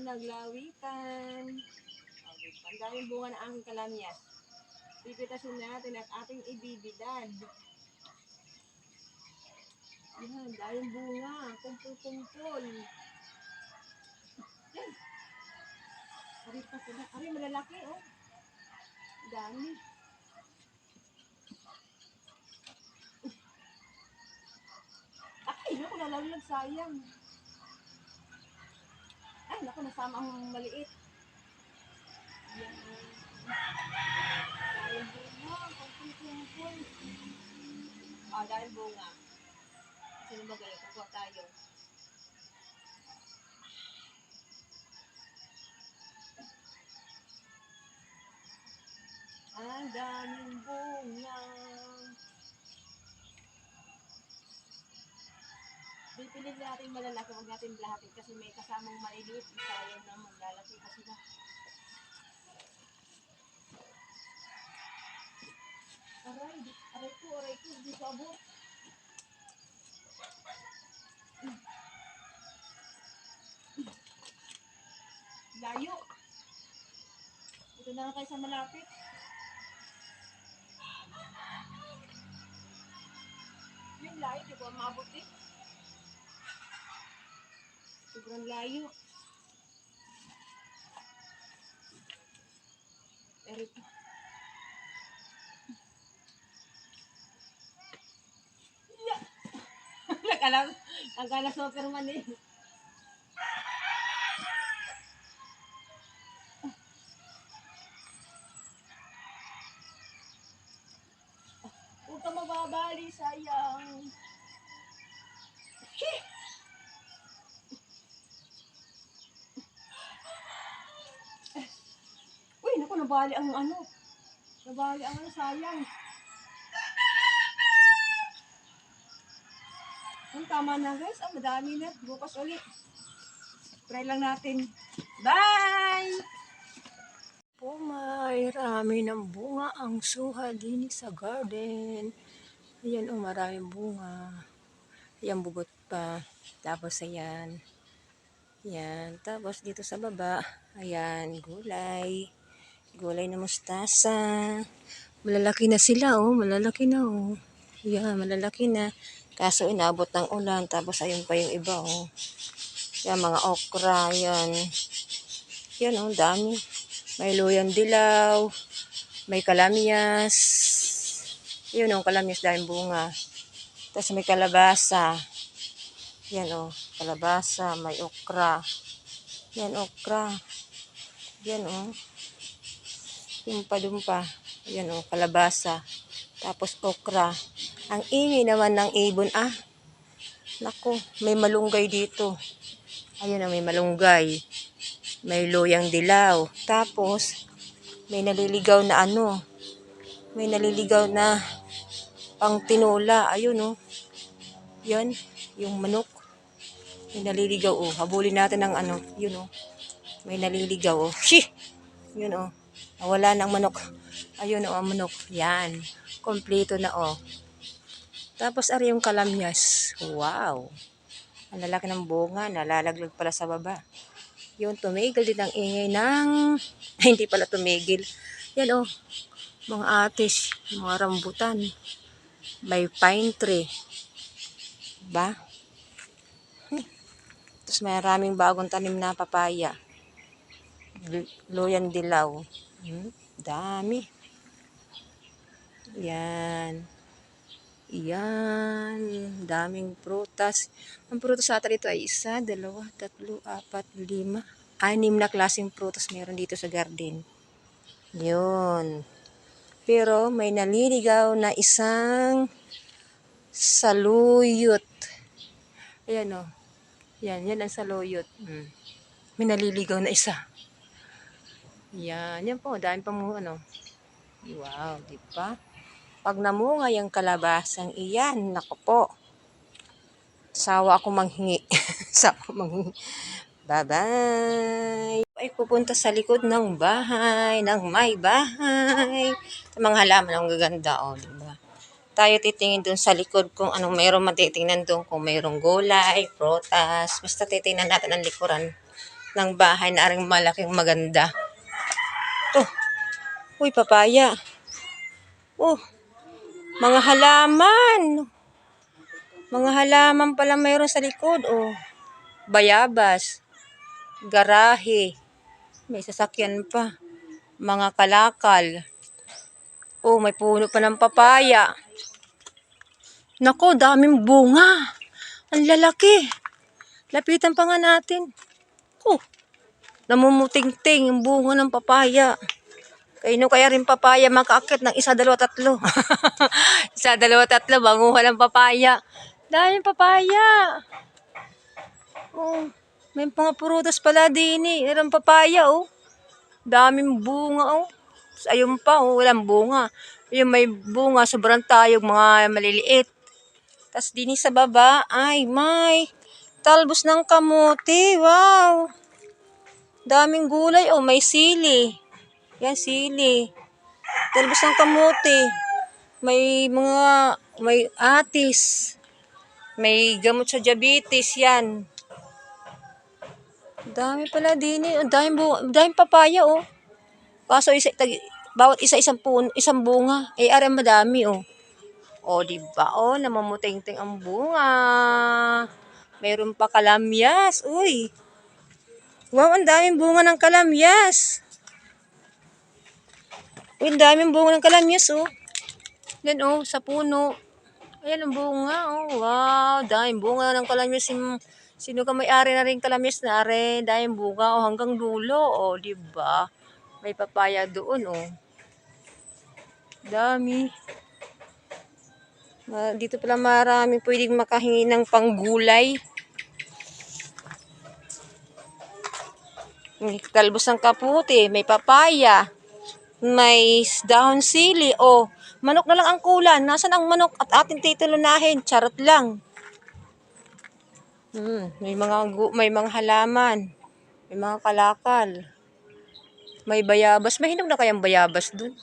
naglawikan. Okay, ang daming bunga na aking kalamyas. Pipitasin natin at ating ibibidad. Yan, daming bunga. Kumpul-kumpul. Yan. Ari, malalaki, oh. Dami. Ay, naku, nalalaglag, sayang. Ay, naku, nasama ang maliit. Yan. Dahil bunga, kumpul-kumpul. Dahil bunga. Sino ba kayo? Kukuha tayo. Ang daming bunga. Pipilin natin malalaki, huwag natin lahatin kasi may kasamang maliliit. Sayang naman, lalaki pa sila. Aray ko, hindi ko abot. Layo. Ito na lang kayo sa malapit. Yung layo, di ba mabot eh? Sobrang layo. Eric. Yeah. Nagkala Superman eh. Huwag ka mababali, sayang. Uy, naku, nabali ang ano. Nabali ang ano, sayang. Tama na guys. Madami na. Bukas ulit. Try lang natin. Bye! Po, may rami ng bunga ang suha din sa garden. Ayan o, maraming bunga. Ayan, bugot pa. Tapos ayan. Ayan. Tapos dito sa baba, ayan, gulay. Gulay na mustasa. Malalaki na sila oh. Malalaki na oh. Ayan, malalaki na. Kaso inabot ng ulan. Tapos ayun pa yung iba oh. Ayan, mga okra. Ayan. Ayan oh, dami. May luyang dilaw. May kalamyas. Ayan oh, kalamyas dahil bunga. Tapos may kalabasa. Yan o, kalabasa, may okra. Yan, okra. Yan o. Dumpa-dumpa. Yan o, kalabasa. Tapos okra. Ang ingay naman ng ibon. Naku, may malunggay dito. Ayan o, may malunggay. May luyang dilaw. Tapos, may naliligaw na ano. May naliligaw na pang tinula. Ayun o. Yan, yung manok. May naliligaw oh. Habulin natin ng ano. Yun oh. May naliligaw oh. Shih! Yun oh. Nawala na ang manok. Ayun oh, ang manok. Yan. Kompleto na oh. Tapos ari yung kalamyas. Wow. Ang lalaki ng bunga. Nalalaglag pala sa baba. Yun, tumigil din ang ingay ng... hindi pala tumigil. Yan oh. Mga atis. Mga rambutan. May pine tree. Ba? Tapos maraming bagong tanim na papaya. Luyang dilaw. Dami. Yan. Yan. Daming prutas. Ang prutas sa atin dito ay 1, 2, 3, 4, 5. 6 na klaseng prutas meron dito sa garden. Yun. Pero may naliligaw na isang saluyot. Ayan o. Yan ang saluyot. May naliligaw na isa. Yan po. Dahil pa mo ano. Wow, di ba? Pag namunga yung kalabasang iyan, naku po. Sawa ako manghingi. Sawa ako manghingi. Bye-bye. Ay pupunta sa likod ng bahay, ng may bahay. Sa mga halaman ang gaganda, oh, di ba? Tayo titingin dun sa likod kung anong mayroong matitingnan dun, kung mayroong gulay, prutas. Basta titingnan natin ang likuran. ng bahay na aring malaking maganda. To, uy, papaya. Oh, mga halaman. Mga halaman pala mayroon sa likod. Oh, bayabas, garahe, may sasakyan pa, mga kalakal. Oh, may puno pa ng papaya. Nako, daming bunga. Ang lalaki. Lapitan pa nga natin. Oh, namumuting-ting yung bunga ng papaya. Kaino kaya rin papaya makaakit ng isa, dalawa, tatlo. Isa, dalawa, tatlo, banguha ng papaya. Daming papaya. Oh, may mga prutas pala din eh. Meron papaya oh. Daming bunga oh. Ayun pa oh, walang bunga. Yung may bunga, sobrang tayog, mga maliliit. Tapos din sa baba, ay may talbos ng kamote. Wow! Daming gulay. Oh, may sili. Yan, sili. Talbos ng kamote. May atis. May gamot sa diabetes. Yan. Dami pala din eh. Daming papaya oh. Kaso bawat isang bunga. Eh, aram madami oh. O, diba? O, namumuting-ting ang bunga. Mayroon pa kalamyas. Uy. Wow, ang daming bunga ng kalamyas. Uy, ang daming bunga ng kalamyas, oh. Yan, oh, sa puno. Ayan ang bunga, oh. Wow, daming bunga ng kalamyas. Sino ka may-ari na rin kalamyas na rin? Daming bunga, oh, hanggang dulo. O, diba? May papaya doon, oh. Dami. Dito pala marami pwedeng makahingi ng panggulay. May talbos ng kaputi, may papaya, may dahon sili. Oh, manok na lang ang kulan. Nasaan ang manok at ating titulunahin? Charot lang. May mga halaman, may mga kalakal, may bayabas. May hinog na kayang bayabas dun?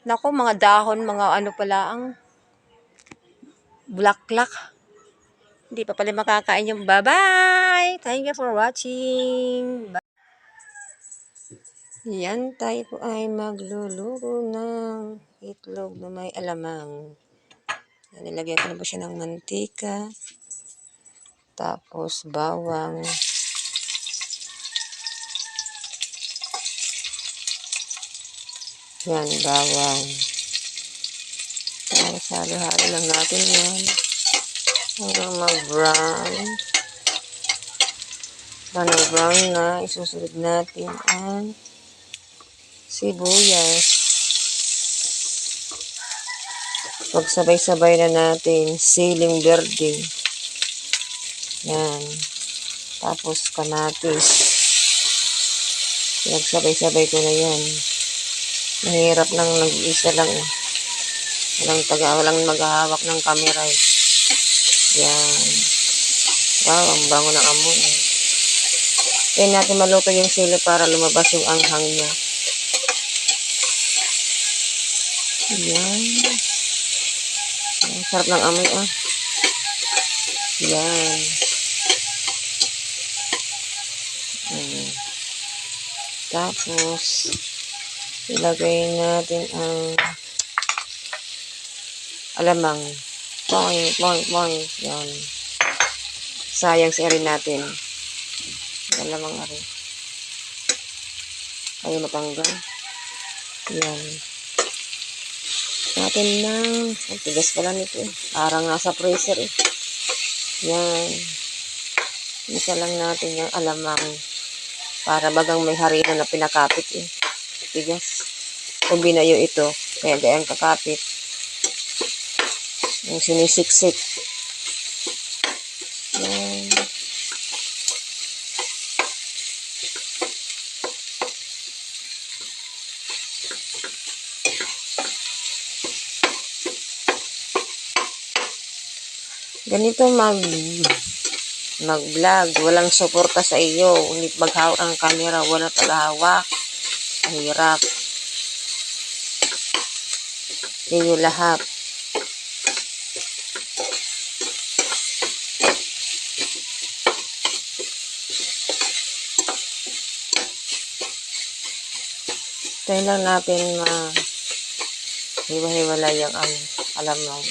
Nako, mga dahon, mga ano pala ang bulaklak. Hindi pa pala makakain yung bye-bye. Thank you for watching. Bye. Yan, tayo po ay magluluto ng itlog na may alamang. Nilagyan ko na po siya ng mantika. Tapos bawang. Yan, bawang. Tapos halo-halo lang natin yan. Hanggang mag-brown. Brown na, isusunod natin ang sibuyas. Pagsabay-sabay na natin siling berde. Yan. Tapos kamatis. Pagsabay-sabay ko na yan. Mahirap nang nag-iisa lang. Walang maghahawak ng camera. Yan. Wow, ang bango ng amoy. Kaya natin maluto yung sili para lumabas yung anghang niya. Yan. Ang sarap ng amoy ah. Yan. Tapos, ilagay natin ang alamang. Boing, boing, boing. Yan. Sayang si Erin natin. Alamang Erin. Ayaw matanggal. Yan. Natin na. Ang tigas pala nito eh. Parang nasa freezer eh. Yan. Isa lang natin yung alamang. Para bagang may harina na pinakapit eh. Tigas. Kung binayo ito, kaya gayang kakapit. Yung sinisiksik. Yan. Ganito mag-vlog, walang suporta sa iyo, ulit maghawak ang camera, wala tagahawak, mahirap. Inyo lahat. Tayo lang natin hiwa-hiwalay ang alamang.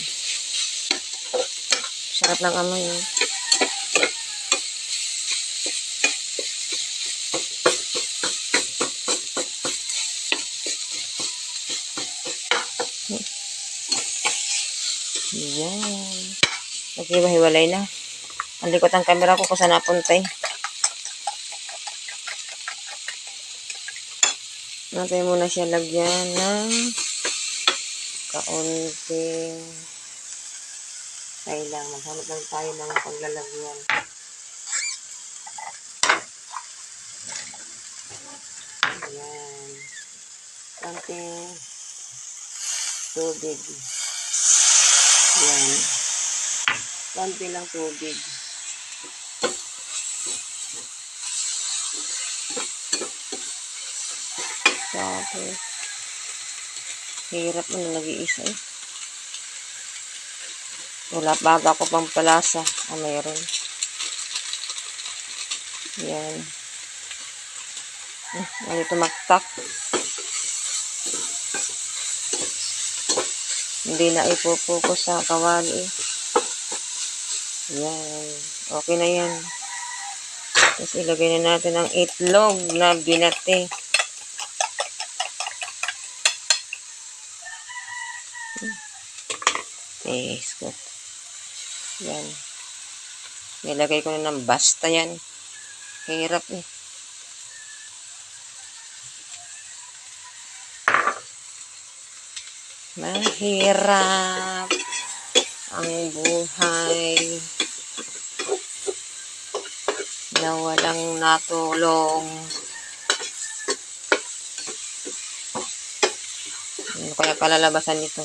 Sarap ng amoy. Eh. Yan. Naghiwa-hiwalay na. Ang likot ang camera ko kung saan napunta eh. Natin muna siya lagyan ng kaunting kailang. Maghanap lang tayo ng paglalagyan. Ayan. Kaunting tubig. Ayan. Kaunti lang tubig. Tapos, hirap mo na nag-iisa eh. Wala baga ko pang palasa. Mayroon. Yan. Ano tumaktak. Hindi na ipupuko sa kawali eh. Yan. Okay na yan. Tapos ilagay na natin ang itlog na binati. Iskot. Yan. Nilagay ko na ng basta yan. Hirap eh. Mahirap ang buhay na walang natulong. Ano kaya kalalabasan nito?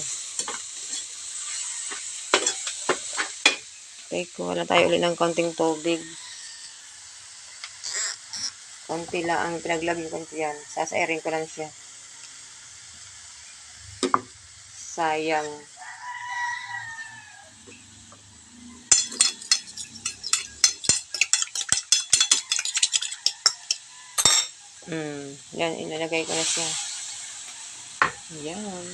Wala tayo ulit ng konting tubig. Konti lang ang pinaglagay ko yan. Sasairin ko lang siya. Sayang. Yan, ilalagay ko na siya. Yan.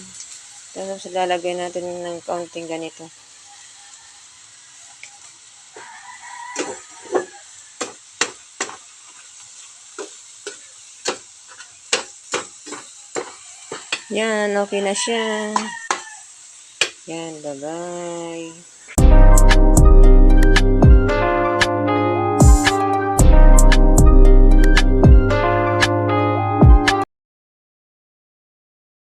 Tapos lalagay natin ng kaunting ganito. Yan, okay na siya. Yan, bye-bye.